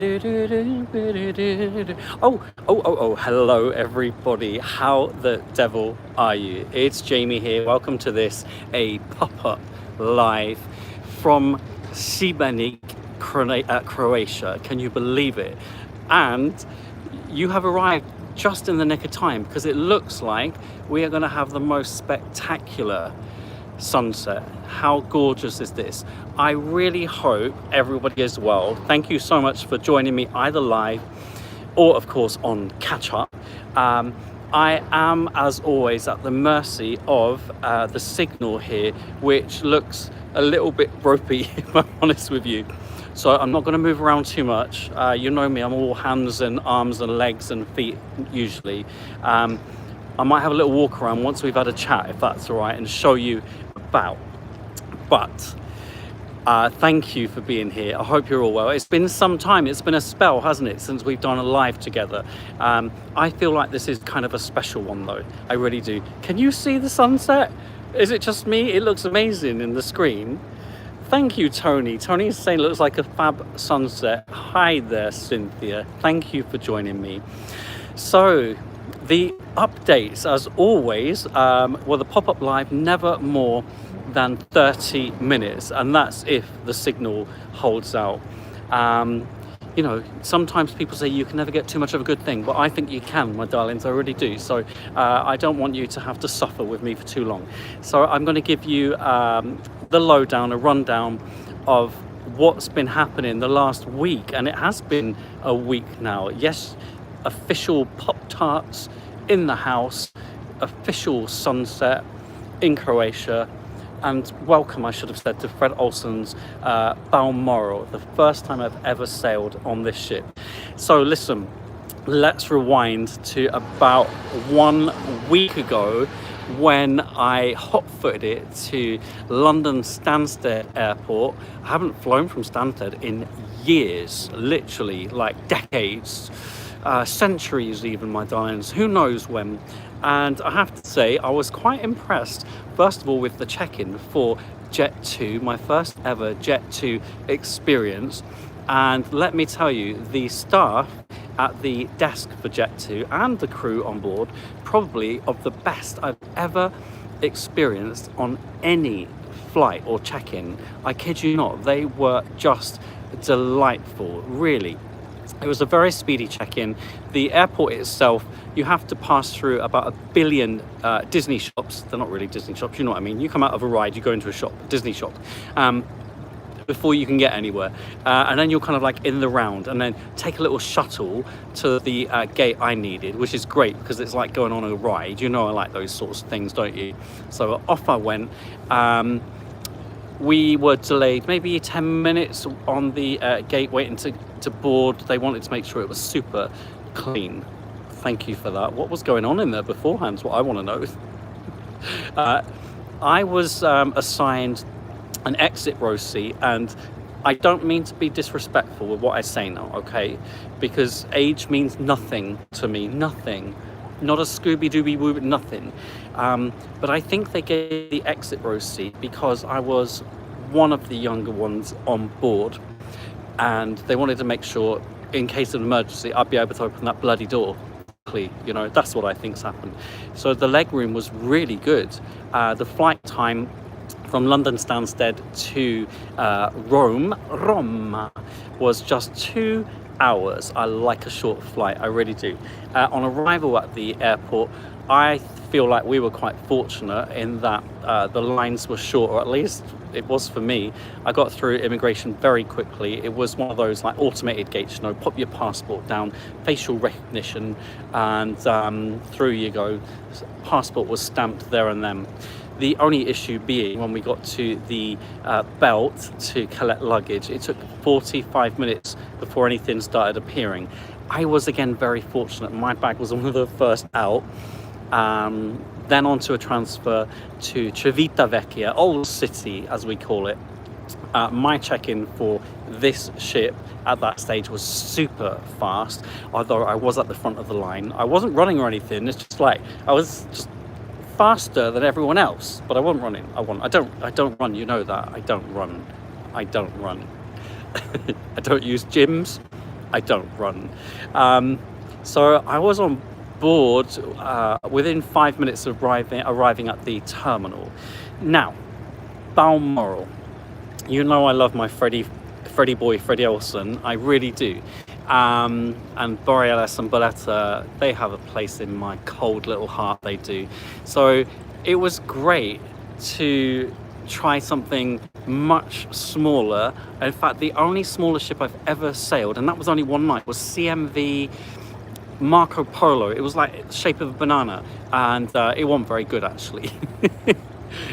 Hello everybody. How the devil are you? It's Jamie here. Welcome to this, a pop-up live from Šibenik, Croatia. Can you believe it? And you have arrived just in the nick of time, because it looks like we are going to have the most spectacular sunset. How gorgeous is this? I really hope everybody is well. Thank you so much for joining me either live or of course on catch up. I am, as always, at the mercy of the signal here, which looks a little bit ropey if I'm honest with you. So I'm not going to move around too much. You know me, I'm all hands and arms and legs and feet usually. I might have a little walk around once we've had a chat, if that's all right, and show you about. But thank you for being here. I hope you're all well. It's been some time. It's been a spell, hasn't it, since we've done a live together. I feel like this is kind of a special one, though. I really do. Can you see the sunset? Is it just me? It looks amazing in the screen. Thank you, Tony. Tony is saying it looks like a fab sunset. Hi there, Cynthia. Thank you for joining me. So, the updates, as always, well, the pop-up live never more than 30 minutes, and that's if the signal holds out. You know, sometimes people say you can never get too much of a good thing, but I think you can, my darlings, I really do. So I don't want you to have to suffer with me for too long. So I'm going to give you the lowdown, a rundown of what's been happening the last week, and it has been a week now. Yes, official Pop-Tarts in the house, official sunset in Croatia, and welcome, I should have said, to Fred Olsen's Balmoral, the first time I've ever sailed on this ship. So listen, let's rewind to about 1 week ago when I hot-footed it to London Stansted Airport. I haven't flown from Stansted in years, literally like decades, centuries even, my darlings, who knows when. And I have to say, I was quite impressed, first of all, with the check-in for Jet 2, my first ever Jet 2 experience. And let me tell you, the staff at the desk for Jet 2 and the crew on board, probably of the best I've ever experienced on any flight or check-in. I kid you not, they were just delightful, really. It was a very speedy check-in. The airport itself, you have to pass through about 1 billion Disney shops. They're not really Disney shops, you know what I mean. You come out of a ride, you go into a shop, Disney shop, before you can get anywhere. And then you're kind of like in the round, and then take a little shuttle to the gate I needed, which is great because it's like going on a ride. You know I like those sorts of things, don't you? So off I went. We were delayed maybe 10 minutes on the gate waiting to board. They wanted to make sure it was super clean. Thank you for that. What was going on in there beforehand is what I want to know. I was assigned an exit row seat, and I don't mean to be disrespectful with what I say now, okay? Because age means nothing to me, nothing. Not a Scooby-Dooby-Woo, nothing. But I think they gave the exit row seat because I was one of the younger ones on board, and they wanted to make sure, in case of an emergency, I'd be able to open that bloody door. You know, that's what I think's happened. So the legroom was really good. The flight time from London Stansted to Rome was just 2 hours. I like a short flight, I really do. On arrival at the airport, I feel like we were quite fortunate in that the lines were short, or at least it was for me. I got through immigration very quickly. It was one of those like automated gates, you know, pop your passport down, facial recognition, and through you go. Passport was stamped there and then. The only issue being when we got to the belt to collect luggage, it took 45 minutes before anything started appearing. I was again very fortunate. My bag was one of the first out. Then onto a transfer to Civitavecchia, Old City as we call it. My check-in for this ship at that stage was super fast, although I was at the front of the line. I wasn't running or anything. It's just like I was just faster than everyone else, but I wasn't running. I don't run, you know that. I don't run. I don't use gyms. I don't run. So I was on board within 5 minutes of arriving at the terminal. Now, Balmoral. You know I love my Freddie boy, Freddie Olsen. I really do. And Borealis and Boletta, they have a place in my cold little heart, they do. So it was great to try something much smaller. In fact, the only smaller ship I've ever sailed, and that was only one night, was CMV Marco Polo. It was like the shape of a banana, and it wasn't very good, actually.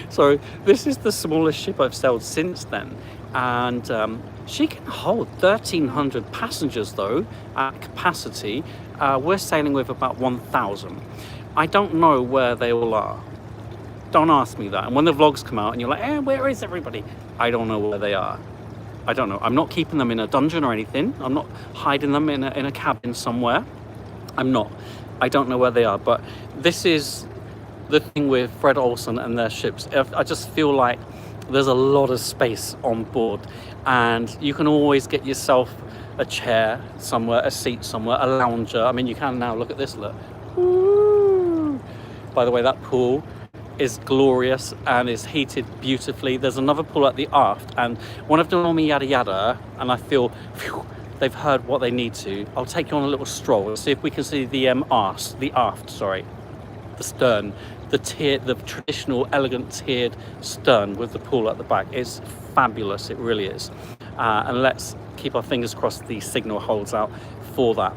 So this is the smallest ship I've sailed since then, and she can hold 1,300 passengers though at capacity. We're sailing with about 1,000. I don't know where they all are. Don't ask me that. And when the vlogs come out and you're like, where is everybody? I don't know where they are. I don't know. I'm not keeping them in a dungeon or anything. I'm not hiding them in a cabin somewhere. I'm not. I don't know where they are. But this is the thing with Fred Olsen and their ships. I just feel like there's a lot of space on board, and you can always get yourself a chair somewhere, a seat somewhere, a lounger. I mean, you can now. Look at this, look. Woo! By the way, that pool is glorious and is heated beautifully. There's another pool at the aft, and when I've done all my yada yada and I feel they've heard what they need to, I'll take you on a little stroll and see if we can see the aft, sorry, the stern. The traditional elegant tiered stern with the pool at the back is fabulous. It really is. And let's keep our fingers crossed the signal holds out for that.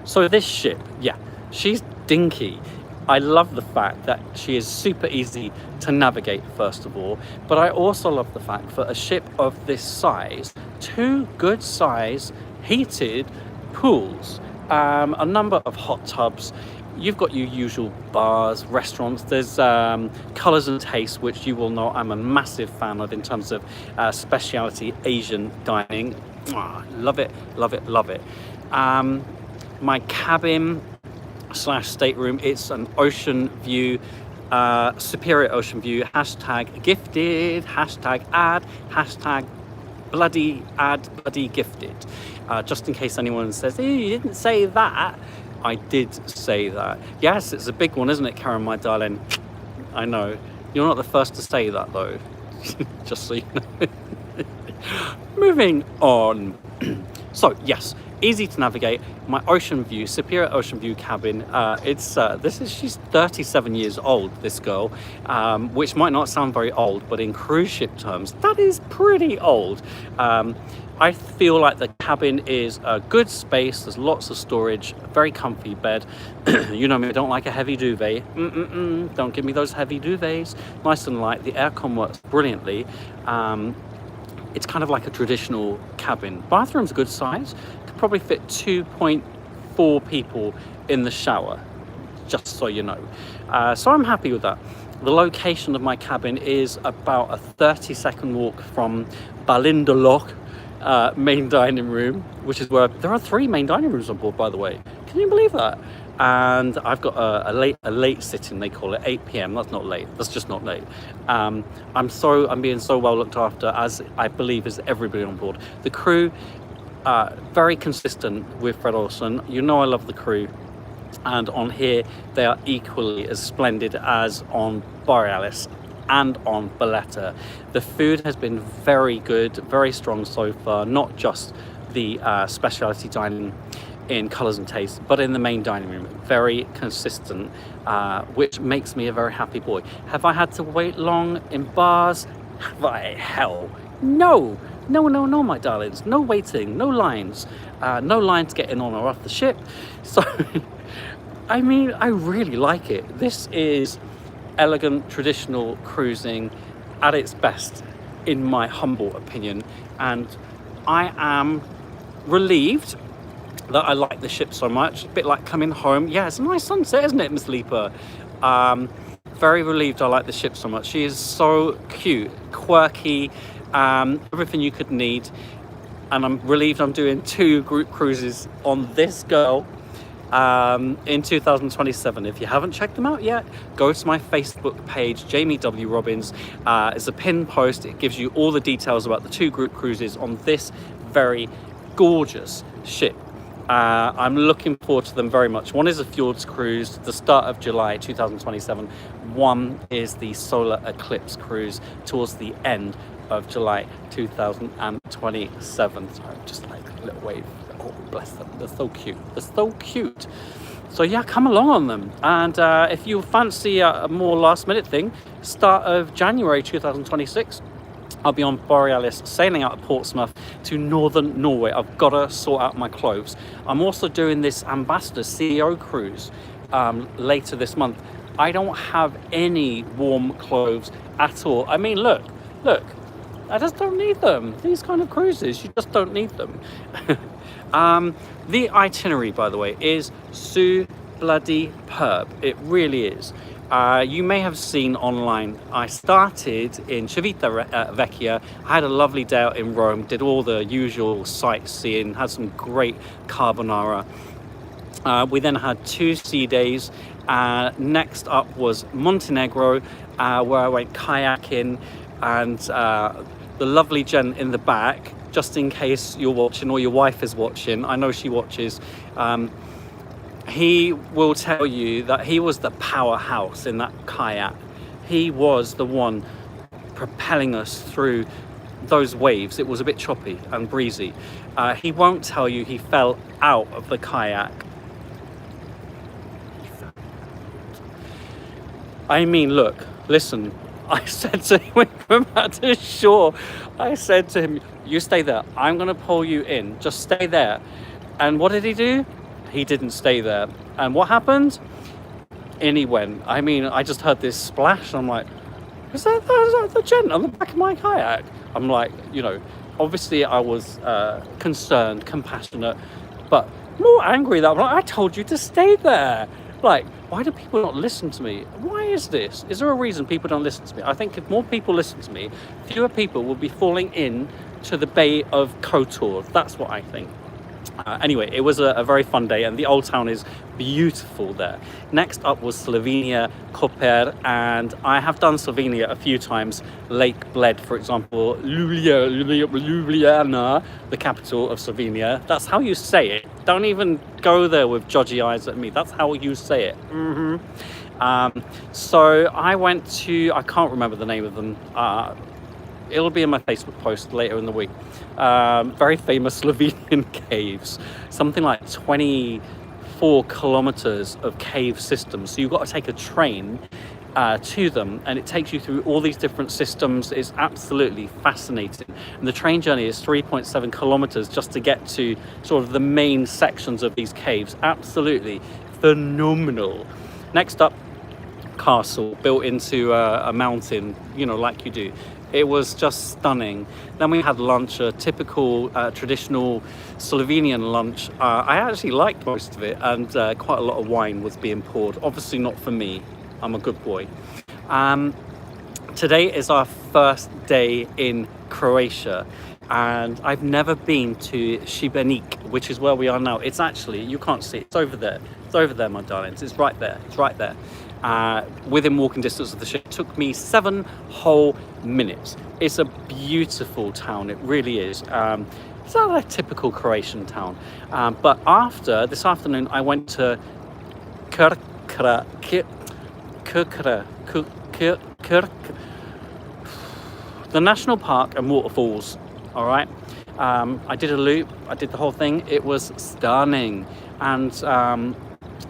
So this ship, yeah, she's dinky. I love the fact that she is super easy to navigate, first of all, but I also love the fact for a ship of this size, 2 good size heated pools, a number of hot tubs. You've got your usual bars, restaurants. There's Colours and Taste, which you will know I'm a massive fan of in terms of specialty Asian dining. Love it, love it, love it. My cabin / stateroom, it's an ocean view, superior ocean view, hashtag gifted, hashtag ad, hashtag bloody gifted. Just in case anyone says, hey, you didn't say that. I did say that. Yes, it's a big one, isn't it, Karen, my darling? I know. You're not the first to say that, though. Just so you know. Moving on. So, yes, easy to navigate. My ocean view, superior ocean view cabin. She's 37 years old, this girl, which might not sound very old, but in cruise ship terms, that is pretty old. I feel like the cabin is a good space. There's lots of storage, very comfy bed. You know me, I don't like a heavy duvet. Don't give me those heavy duvets. Nice and light. The aircon works brilliantly. It's kind of like a traditional cabin. Bathroom's a good size. Could probably fit 2.4 people in the shower, just so you know. So I'm happy with that. The location of my cabin is about a 30-second walk from Balindaloch main dining room, which is where there are 3 main dining rooms on board, by the way. Can you believe that? And I've got a late sitting, they call it, 8 p.m. That's not late. That's just not late. I'm being so well looked after, as I believe is everybody on board. The crew, very consistent with Fred Olsen. You know I love the crew. And on here, they are equally as splendid as on Borealis and on Boletta. The food has been very good, very strong so far, not just the specialty dining in Colours and Taste, but in the main dining room. Very consistent, which makes me a very happy boy. Have I had to wait long in bars? Have I? Hell no. No, my darlings. No waiting, no lines. No lines getting on or off the ship. So, I mean, I really like it. This is elegant, traditional cruising at its best, in my humble opinion. And I am relieved that I like the ship so much. A bit like coming home. Yeah, it's a nice sunset, isn't it, Miss Leaper? Very relieved I like the ship so much. She is so cute, quirky, everything you could need. And I'm relieved I'm doing 2 group cruises on this girl in 2027. If you haven't checked them out yet, go to my Facebook page, Jamie W. Robbins. It's a pinned post. It gives you all the details about the 2 group cruises on this very gorgeous ship. I'm looking forward to them very much. One is a Fjords cruise, the start of July 2027. One is the solar eclipse cruise towards the end of July 2027. So just like a little wave. Oh, bless them. They're so cute. They're so cute. So yeah, come along on them. And if you fancy a more last minute thing, start of January 2026, I'll be on Borealis sailing out of Portsmouth to northern Norway. I've got to sort out my clothes. I'm also doing this ambassador CEO cruise later this month. I don't have any warm clothes at all. I mean, look, I just don't need them. These kind of cruises, you just don't need them. The itinerary, by the way, is so bloody perb. It really is. You may have seen online, I started in Civitavecchia. I had a lovely day out in Rome, did all the usual sightseeing, had some great carbonara. We then had 2 sea days. Next up was Montenegro, where I went kayaking, and the lovely gent in the back, just in case you're watching or your wife is watching, I know she watches, he will tell you that he was the powerhouse in that kayak. He was the one propelling us through those waves. It was a bit choppy and breezy. He won't tell you he fell out of the kayak. I mean, look, listen, I said to him when we went back to shore, I said to him, you stay there, I'm gonna pull you in, just stay there. And what did he do? He didn't stay there. And what happened? In he went. I mean, I just heard this splash. I'm like, is that the gent on the back of my kayak? I'm like, you know, obviously I was concerned, compassionate, but more angry that I'm like, I told you to stay there. Like, why do people not listen to me? Why is this? Is there a reason people don't listen to me? I think if more people listen to me, fewer people will be falling in to the Bay of Kotor. That's what I think. Anyway, it was a very fun day, and the old town is beautiful there. Next up was Slovenia, Koper, and I have done Slovenia a few times. Lake Bled, for example, Ljubljana, the capital of Slovenia. That's how you say it. Don't even go there with judgy eyes at me. That's how you say it. So I went to, I can't remember the name of them. It'll be in my Facebook post later in the week. Very famous Slovenian caves, something like 24 kilometers of cave systems. So you've got to take a train to them, and it takes you through all these different systems. It's absolutely fascinating. And the train journey is 3.7 kilometers just to get to sort of the main sections of these caves. Absolutely phenomenal. Next up, castle built into a mountain, you know, like you do. It was just stunning. Then we had lunch, a typical traditional Slovenian lunch. I actually liked most of it, and quite a lot of wine was being poured. Obviously not for me, I'm a good boy. Today is our first day in Croatia, and I've never been to Šibenik, which is where we are now. It's actually, you can't see it, it's over there. It's over there, my darlings, it's right there, it's right there. Within walking distance of the ship. It took me 7 whole minutes. It's a beautiful town, it really is. It's not a typical Croatian town. But after, this afternoon, I went to the national park and waterfalls, all right? I did a loop, I did the whole thing. It was stunning. And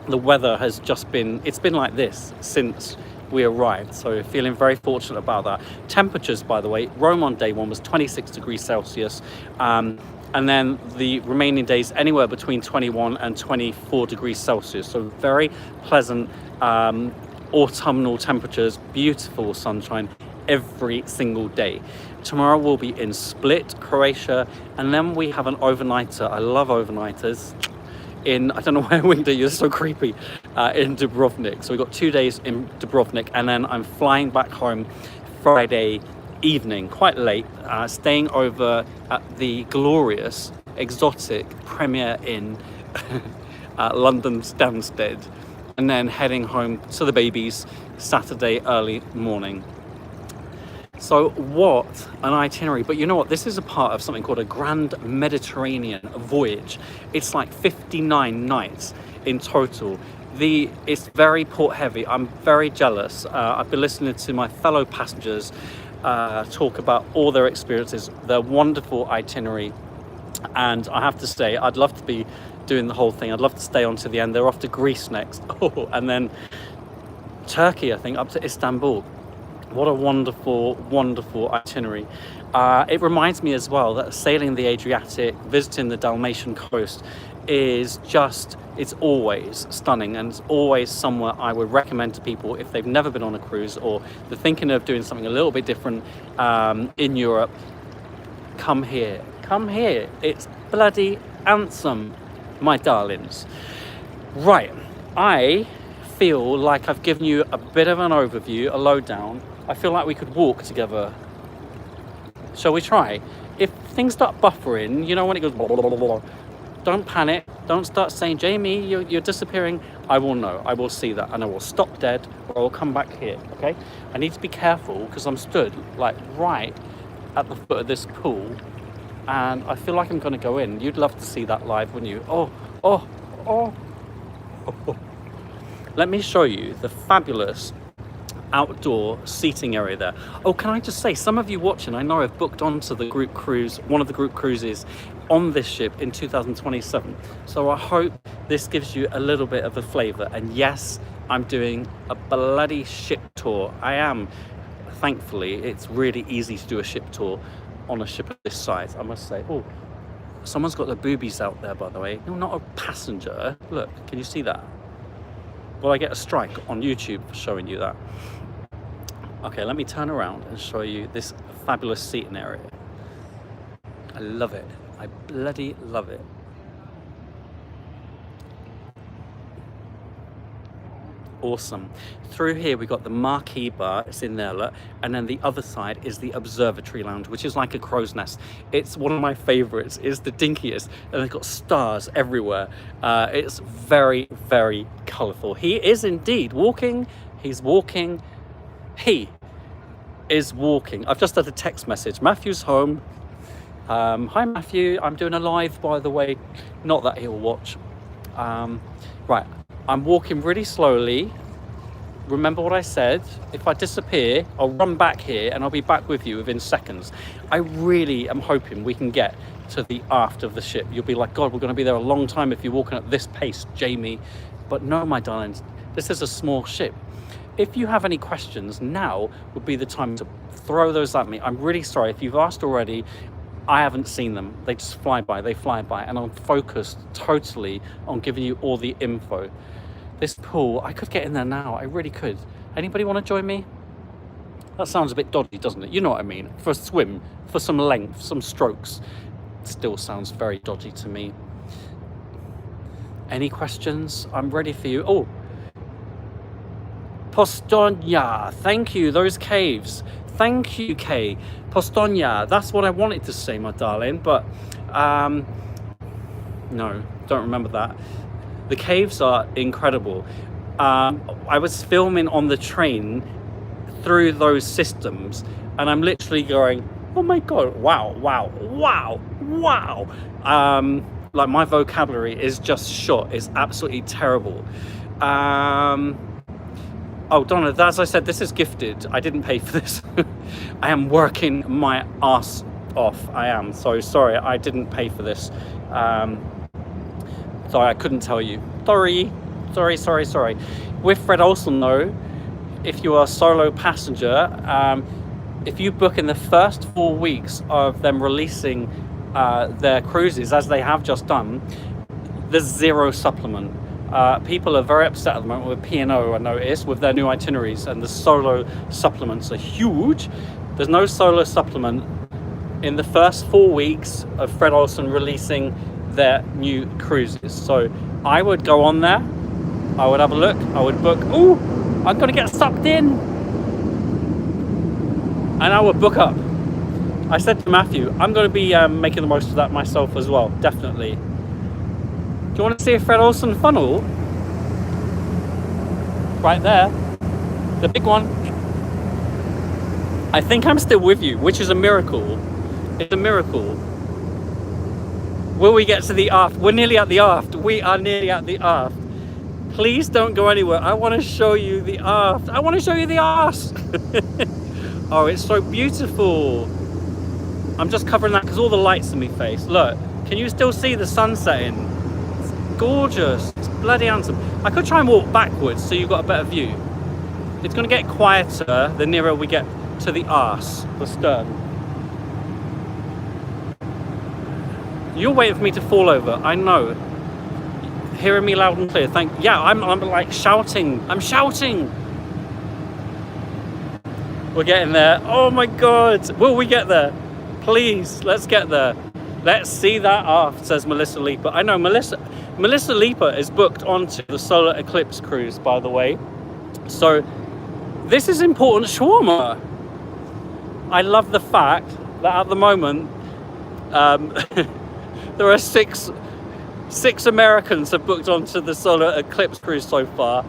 the weather has just been, it's been like this since we arrived, so feeling very fortunate about that. Temperatures, by the way, Rome on day 1 was 26 degrees Celsius, and then the remaining days anywhere between 21 and 24 degrees Celsius, so very pleasant autumnal temperatures, beautiful sunshine every single day. Tomorrow we'll be in Split, Croatia, and then we have an overnighter. I love overnighters. In, I don't know where we do, you're so creepy, in Dubrovnik. So we've got 2 days in Dubrovnik, and then I'm flying back home Friday evening, quite late, staying over at the glorious, exotic Premier Inn, London Stansted, and then heading home to the babies Saturday early morning. So what an itinerary. But you know what? This is a part of something called a Grand Mediterranean voyage. It's like 59 nights in total. It's very port heavy. I'm very jealous. I've been listening to my fellow passengers talk about all their experiences, their wonderful itinerary. And I have to say, I'd love to be doing the whole thing. I'd love to stay on to the end. They're off to Greece next. Oh, and then Turkey, I think, up to Istanbul. What a wonderful, wonderful itinerary. It reminds me as well that sailing the Adriatic, visiting the Dalmatian coast is just, it's always stunning, and it's always somewhere I would recommend to people if they've never been on a cruise or they're thinking of doing something a little bit different in Europe. Come here. Come here. It's bloody handsome, my darlings. Right. I feel like I've given you a bit of an overview, a lowdown. I feel like we could walk together. Shall we try? If things start buffering, you know, when it goes blah, blah, blah, blah, don't panic. Don't start saying, Jamie, you're disappearing. I will know. I will see that, and I will stop dead, or I will come back here. Okay? I need to be careful because I'm stood like right at the foot of this pool, and I feel like I'm going to go in. You'd love to see that live, wouldn't you? Oh. Let me show you the fabulous outdoor seating area there. Oh, can I just say, some of you watching, I know I've booked onto the group cruise, one of the group cruises on this ship in 2027. So I hope this gives you a little bit of a flavor. And yes, I'm doing a bloody ship tour. I am. Thankfully, it's really easy to do a ship tour on a ship of this size, I must say. Oh, someone's got their boobies out there, by the way. No, not a passenger. Look, can you see that? Will I get a strike on YouTube for showing you that? Okay, let me turn around and show you this fabulous seating area. I love it. I bloody love it. Awesome. Through here we got the marquee bar, it's in there, look, and then the other side is the observatory lounge, which is like a crow's nest. It's one of my favorites. It's the dinkiest, and they've got stars everywhere. It's very, very colorful. He is indeed walking. He's walking. He is walking. I've just had a text message. Matthew's home. Hi Matthew, I'm doing a live, by the way, not that he'll watch. Right, I'm walking really slowly. Remember what I said, if I disappear, I'll run back here and I'll be back with you within seconds. I really am hoping we can get to the aft of the ship. You'll be like, God, we're going to be there a long time if you're walking at this pace, Jamie. But no, my darlings, this is a small ship. If you have any questions, now would be the time to throw those at me. I'm really sorry if you've asked already. I haven't seen them. They just fly by, and I'm focused totally on giving you all the info. This pool, I could get in there now. I really could. Anybody want to join me? That sounds a bit dodgy, doesn't it? You know what I mean? For a swim, for some length, some strokes. Still sounds very dodgy to me. Any questions? I'm ready for you. Oh, Postonia, thank you, those caves. Thank you, Kay. Postonia, that's what I wanted to say, my darling, but no, don't remember that. The caves are incredible. I was filming on the train through those systems, and I'm literally going, oh my God, wow. Like, my vocabulary is just shot. It's absolutely terrible. Oh, Donna, as I said, this is gifted. I didn't pay for this. I am working my ass off. I am so sorry. I didn't pay for this. Sorry, I couldn't tell you. Sorry. With Fred Olsen, though, if you are a solo passenger, if you book in the first 4 weeks of them releasing their cruises, as they have just done, there's zero supplement. People are very upset at the moment with P&O, I noticed, with their new itineraries, and the solo supplements are huge. There's no solo supplement in the first 4 weeks of Fred Olsen releasing their new cruises. So I would go on there, I would have a look, I would book. Ooh, I'm gonna get sucked in, and I would book up. I said to Matthew, I'm gonna be making the most of that myself as well, definitely. Do you want to see a Fred Olsen funnel? Right there, the big one. I think I'm still with you, which is a miracle. It's a miracle. Will we get to the aft? We're nearly at the aft. We are nearly at the aft. Please don't go anywhere. I want to show you the aft. I want to show you the arse. Oh, it's so beautiful. I'm just covering that because all the lights in my face. Look, can you still see the sun setting? It's gorgeous. It's bloody handsome. I could try and walk backwards so you've got a better view. It's going to get quieter the nearer we get to the arse, the stern. You're waiting for me to fall over. I know. Hearing me loud and clear. Yeah, I'm like shouting. I'm shouting. We're getting there. Oh my God. Will we get there? Please, let's get there. Let's see that aft, says Melissa Leaper. I know Melissa Leaper is booked onto the solar eclipse cruise, by the way. So this is important shawarma. I love the fact that at the moment there are six Americans have booked onto the solar eclipse cruise so far,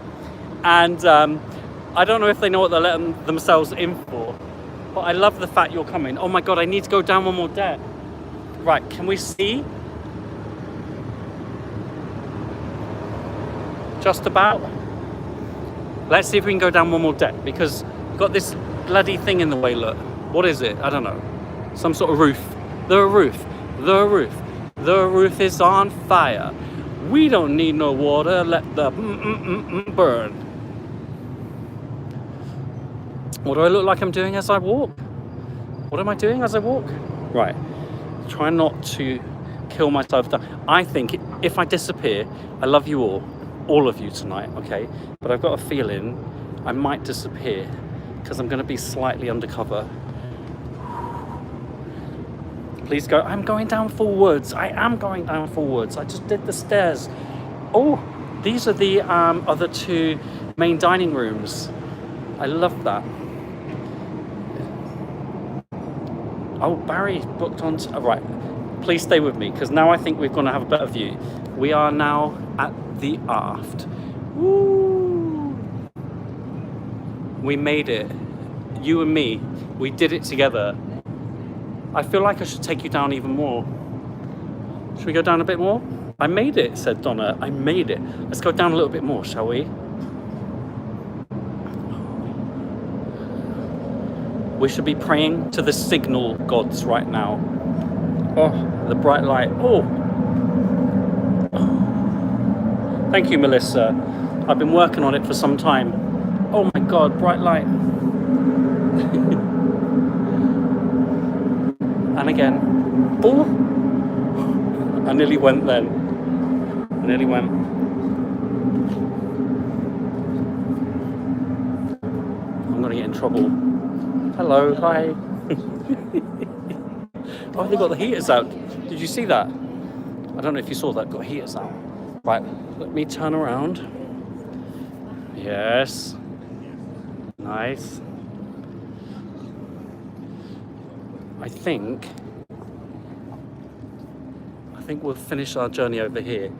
and I don't know if they know what they're letting themselves in for, but I love the fact you're coming. Oh my God, I need to go down one more deck. Right, can we see? Just about. Let's see if we can go down one more deck, because we've got this bloody thing in the way. Look, what is it? I don't know. Some sort of roof. The roof is on fire. We don't need no water. Let the burn. What do I look like I'm doing as I walk? What am I doing as I walk? Right. Try not to kill myself down. I think if I disappear, I love you all of you tonight, okay? But I've got a feeling I might disappear because I'm going to be slightly undercover. Please go. I'm going down forwards. I am going down forwards. I just did the stairs. Oh, these are the other two main dining rooms. I love that. Oh, Barry booked on. Right, please stay with me because now I think we're going to have a better view. We are now at the aft. Woo! We made it. You and me. We did it together. I feel like I should take you down even more. Should we go down a bit more? I made it, said Donna. I made it. Let's go down a little bit more, shall we? We should be praying to the signal gods right now. Oh, the bright light. Oh. Thank you, Melissa. I've been working on it for some time. Oh my God, bright light. And again. Oh. I nearly went then. I nearly went. I'm going to get in trouble. Hello, hi. Oh, they got the heaters out. Did you see that? I don't know if you saw that. Got heaters out. Right, let me turn around. Yes. Nice. I think we'll finish our journey over here.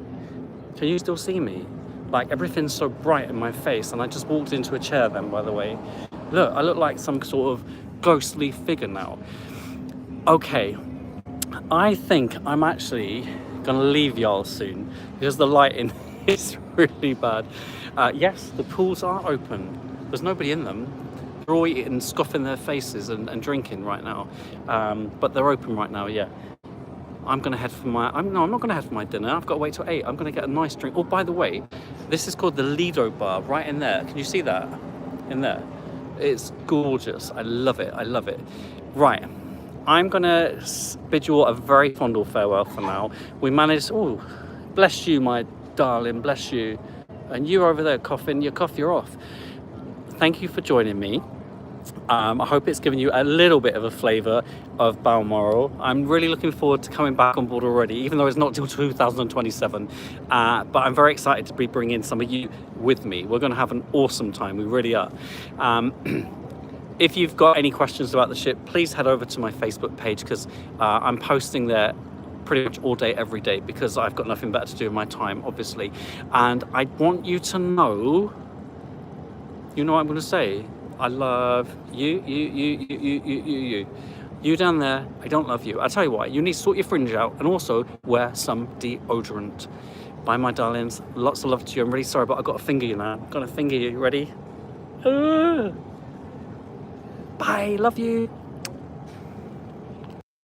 Can you still see me? Like, everything's so bright in my face, and I just walked into a chair then, by the way. Look, I look like some sort of ghostly figure now. Okay, I think I'm actually gonna leave y'all soon because the lighting is really bad. Yes, the pools are open. There's nobody in them. They're all eating, scoffing their faces and drinking right now. But they're open right now, yeah. I'm gonna head for my, I'm not gonna head for my dinner. I've got to wait till 8. I'm gonna get a nice drink. Oh, by the way, this is called the Lido Bar, right in there. Can you see that? In there. It's gorgeous. I love it. I love it. Right. I'm gonna bid you all a very fond farewell for now. We managed, oh, bless you, my darling, bless you. And you over there coughing, your cough, you're off. Thank you for joining me. I hope it's given you a little bit of a flavour of Balmoral. I'm really looking forward to coming back on board already, even though it's not till 2027. But I'm very excited to be bringing some of you with me. We're going to have an awesome time. We really are. If you've got any questions about the ship, please head over to my Facebook page because I'm posting there pretty much all day, every day, because I've got nothing better to do with my time, obviously. And I want you to know, you know what I'm going to say? I love you. You down there, I don't love you. I'll tell you what, you need to sort your fringe out and also wear some deodorant. Bye, my darlings. Lots of love to you. I'm really sorry, but I've got to finger you now. I'm going to finger you. Ready? Bye. Love you.